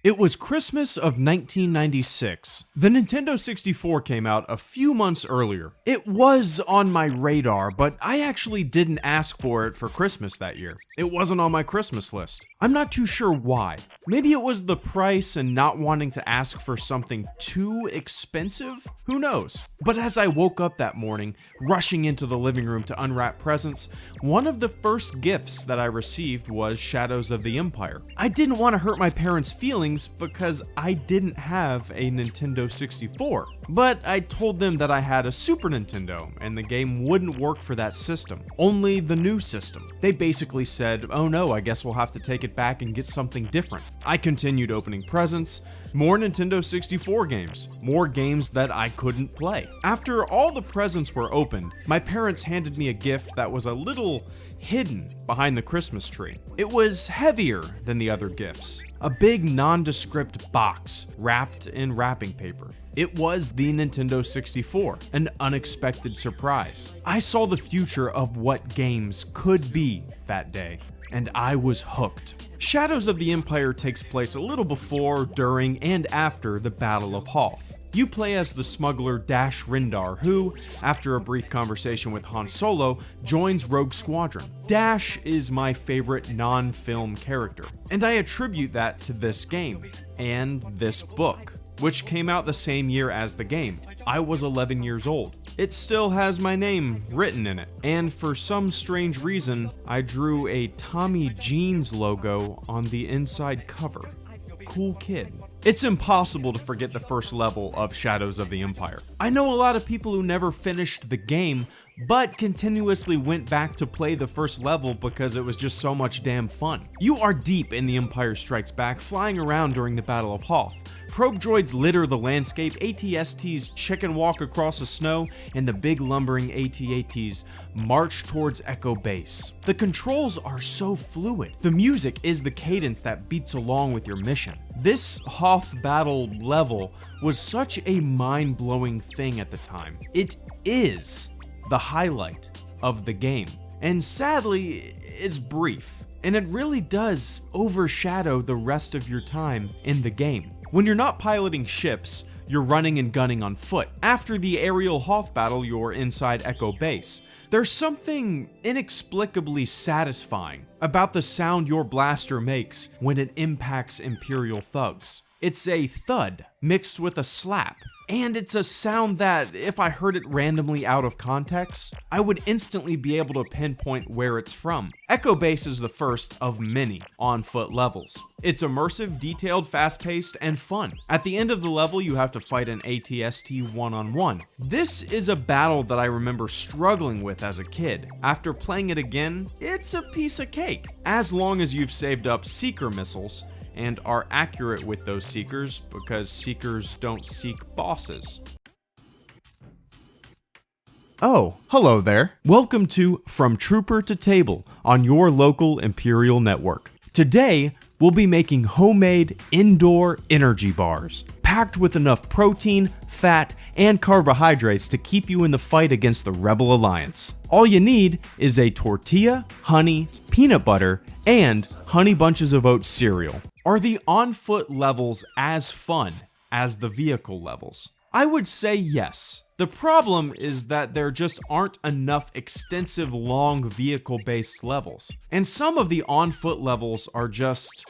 It was Christmas of 1996. The Nintendo 64 came out a few months earlier. It was on my radar, but I actually didn't ask for it for Christmas that year. It wasn't on my Christmas list. I'm not too sure why. Maybe it was the price and not wanting to ask for something too expensive? Who knows? But as I woke up that morning, rushing into the living room to unwrap presents, one of the first gifts that I received was Shadows of the Empire. I didn't want to hurt my parents' feelings because I didn't have a Nintendo 64. But I told them that I had a Super Nintendo and the game wouldn't work for that system, only the new system. They basically said, oh no, I guess we'll have to take it back and get something different. I continued opening presents, more Nintendo 64 games, more games that I couldn't play. After all the presents were opened, my parents handed me a gift that was a little hidden behind the Christmas tree. It was heavier than the other gifts, a big nondescript box wrapped in wrapping paper. It was the Nintendo 64, an unexpected surprise. I saw the future of what games could be that day, and I was hooked. Shadows of the Empire takes place a little before, during, and after the Battle of Hoth. You play as the smuggler Dash Rendar, who, after a brief conversation with Han Solo, joins Rogue Squadron. Dash is my favorite non-film character, and I attribute that to this game, and this book, which came out the same year as the game. I was 11 years old. It still has my name written in it, and for some strange reason, I drew a Tommy Jeans logo on the inside cover. Cool kid. It's impossible to forget the first level of Shadows of the Empire. I know a lot of people who never finished the game, but continuously went back to play the first level because it was just so much damn fun. You are deep in The Empire Strikes Back, flying around during the Battle of Hoth. Probe droids litter the landscape, AT-STs chicken walk across the snow, and the big lumbering AT-ATs march towards Echo Base. The controls are so fluid. The music is the cadence that beats along with your mission. This Hoth battle level was such a mind-blowing thing at the time. It is the highlight of the game, and sadly, it's brief, and it really does overshadow the rest of your time in the game. When you're not piloting ships, you're running and gunning on foot. After the aerial Hoth battle, you're inside Echo Base. There's something inexplicably satisfying about the sound your blaster makes when it impacts Imperial thugs. It's a thud mixed with a slap, and it's a sound that, if I heard it randomly out of context, I would instantly be able to pinpoint where it's from. Echo Base is the first of many on-foot levels. It's immersive, detailed, fast-paced, and fun. At the end of the level, you have to fight an AT-ST one-on-one. This is a battle that I remember struggling with as a kid. After playing it again, it's a piece of cake, as long as you've saved up Seeker missiles and are accurate with those Seekers, because Seekers don't seek bosses. Oh, hello there. Welcome to From Trooper to Table on your local Imperial network. Today, we'll be making homemade indoor energy bars, packed with enough protein, fat, and carbohydrates to keep you in the fight against the Rebel Alliance. All you need is a tortilla, honey, peanut butter, and Honey Bunches of Oats cereal. Are the on-foot levels as fun as the vehicle levels? I would say yes. The problem is that there just aren't enough extensive long vehicle-based levels, and some of the on-foot levels are just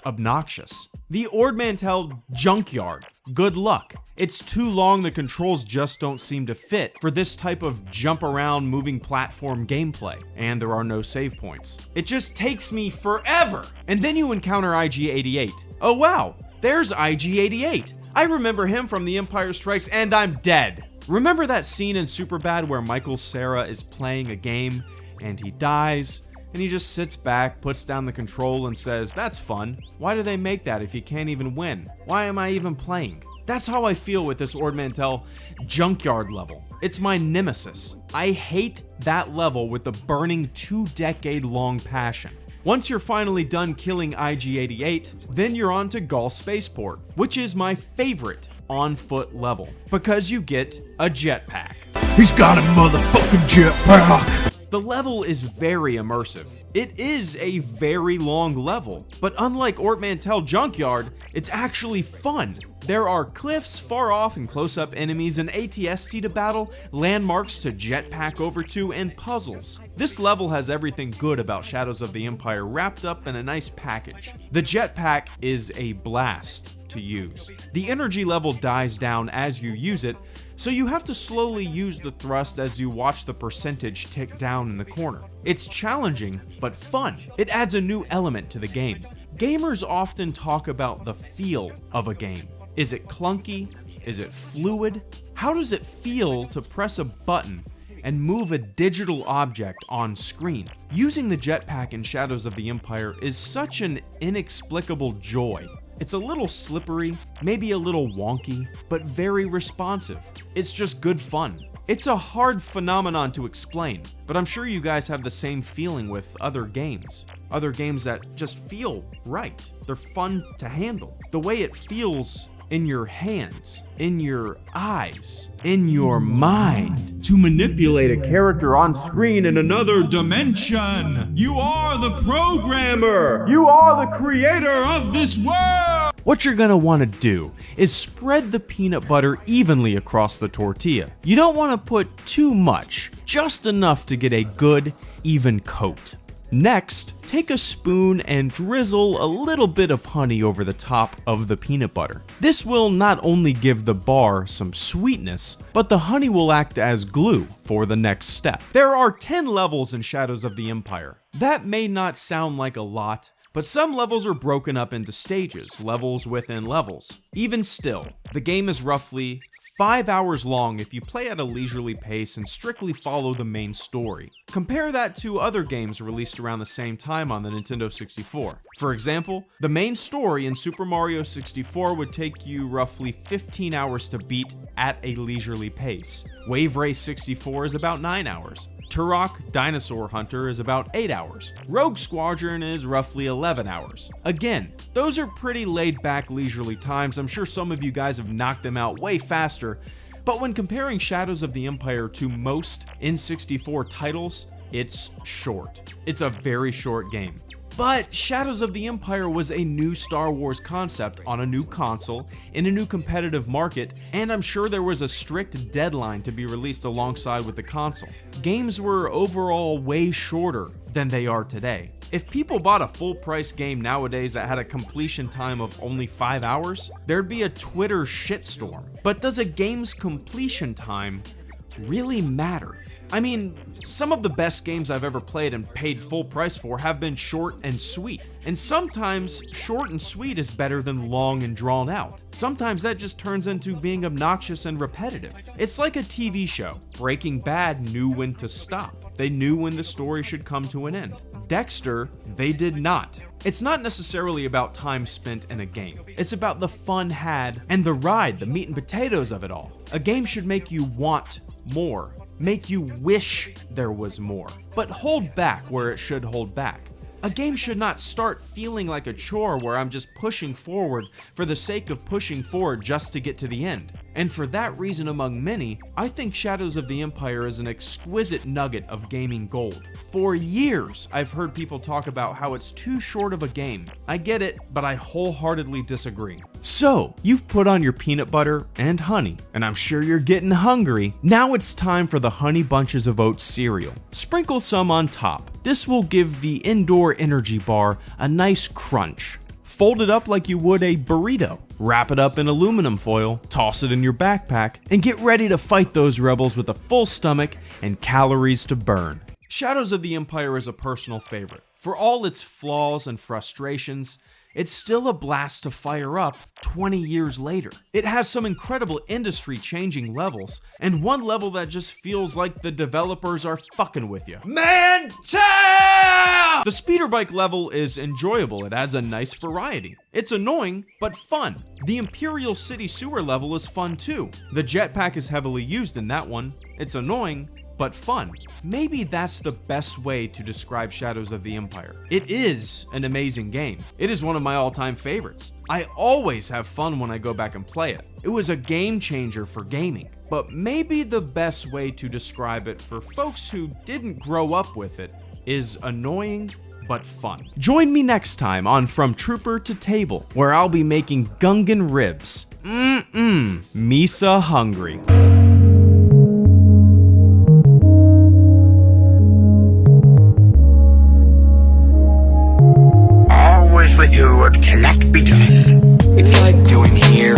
obnoxious. The Ord Mantell Junkyard, good luck. It's too long, the controls just don't seem to fit for this type of jump around moving platform gameplay, and there are no save points. It just takes me forever! And then you encounter IG-88. Oh wow, there's IG-88. I remember him from The Empire Strikes, and I'm dead. Remember that scene in Superbad where Michael Cera is playing a game and he dies? And he just sits back, puts down the control, and says, that's fun. Why do they make that if you can't even win? Why am I even playing? That's how I feel with this Ord Mantell Junkyard level. It's my nemesis. I hate that level with a burning 2-decade-long passion. Once you're finally done killing IG-88, then you're on to Gaul Spaceport, which is my favorite on-foot level, because you get a jetpack. He's got a motherfucking jetpack! The level is very immersive. It is a very long level, but unlike Ort Mantell Junkyard, it's actually fun. There are cliffs far off and close-up enemies, an ATST to battle, landmarks to jetpack over to, and puzzles. This level has everything good about Shadows of the Empire wrapped up in a nice package. The jetpack is a blast to use. The energy level dies down as you use it, so you have to slowly use the thrust as you watch the percentage tick down in the corner. It's challenging, but fun. It adds a new element to the game. Gamers often talk about the feel of a game. Is it clunky? Is it fluid? How does it feel to press a button and move a digital object on screen? Using the jetpack in Shadows of the Empire is such an inexplicable joy. It's a little slippery, maybe a little wonky, but very responsive. It's just good fun. It's a hard phenomenon to explain, but I'm sure you guys have the same feeling with other games. Other games that just feel right. They're fun to handle. The way it feels in your hands, in your eyes, in your mind. To manipulate a character on screen in another dimension. You are the programmer. You are the creator of this world. What you're gonna wanna do is spread the peanut butter evenly across the tortilla. You don't wanna put too much, just enough to get a good, even coat. Next, take a spoon and drizzle a little bit of honey over the top of the peanut butter. This will not only give the bar some sweetness, but the honey will act as glue for the next step. There are 10 levels in Shadows of the Empire. That may not sound like a lot, but some levels are broken up into stages, levels within levels. Even still, the game is roughly 5 hours long if you play at a leisurely pace and strictly follow the main story. Compare that to other games released around the same time on the Nintendo 64. For example, the main story in Super Mario 64 would take you roughly 15 hours to beat at a leisurely pace. Wave Race 64 is about 9 hours. Turok Dinosaur Hunter is about 8 hours. Rogue Squadron is roughly 11 hours. Again, those are pretty laid-back leisurely times. I'm sure some of you guys have knocked them out way faster, but when comparing Shadows of the Empire to most N64 titles, it's short. It's a very short game. But Shadows of the Empire was a new Star Wars concept on a new console, in a new competitive market, and I'm sure there was a strict deadline to be released alongside with the console. Games were overall way shorter than they are today. If people bought a full-price game nowadays that had a completion time of only 5 hours, there'd be a Twitter shitstorm. But does a game's completion time really matter? I mean, some of the best games I've ever played and paid full price for have been short and sweet. And sometimes short and sweet is better than long and drawn out. Sometimes that just turns into being obnoxious and repetitive. It's like a TV show. Breaking Bad knew when to stop. They knew when the story should come to an end. Dexter, they did not. It's not necessarily about time spent in a game. It's about the fun had and the ride, the meat and potatoes of it all. A game should make you want more. Make you wish there was more, but hold back where it should hold back. A game should not start feeling like a chore where I'm just pushing forward for the sake of pushing forward just to get to the end. And for that reason among many, I think Shadows of the Empire is an exquisite nugget of gaming gold. For years, I've heard people talk about how it's too short of a game. I get it, but I wholeheartedly disagree. So, you've put on your peanut butter and honey, and I'm sure you're getting hungry. Now it's time for the Honey Bunches of Oats cereal. Sprinkle some on top. This will give the indoor energy bar a nice crunch. Fold it up like you would a burrito. Wrap it up in aluminum foil, toss it in your backpack, and get ready to fight those rebels with a full stomach and calories to burn. Shadows of the Empire is a personal favorite. For all its flaws and frustrations, it's still a blast to fire up 20 years later. It has some incredible industry-changing levels, and one level that just feels like the developers are fucking with you. Man, The speeder bike level is enjoyable. It adds a nice variety. It's annoying, but fun. The Imperial City sewer level is fun too. The jetpack is heavily used in that one. It's annoying, but fun. Maybe that's the best way to describe Shadows of the Empire. It is an amazing game. It is one of my all-time favorites. I always have fun when I go back and play it. It was a game changer for gaming. But maybe the best way to describe it for folks who didn't grow up with it is annoying but fun. Join me next time on From Trooper to Table, where I'll be making Gungan ribs. Misa hungry. Always with you, what cannot be done. It's like doing here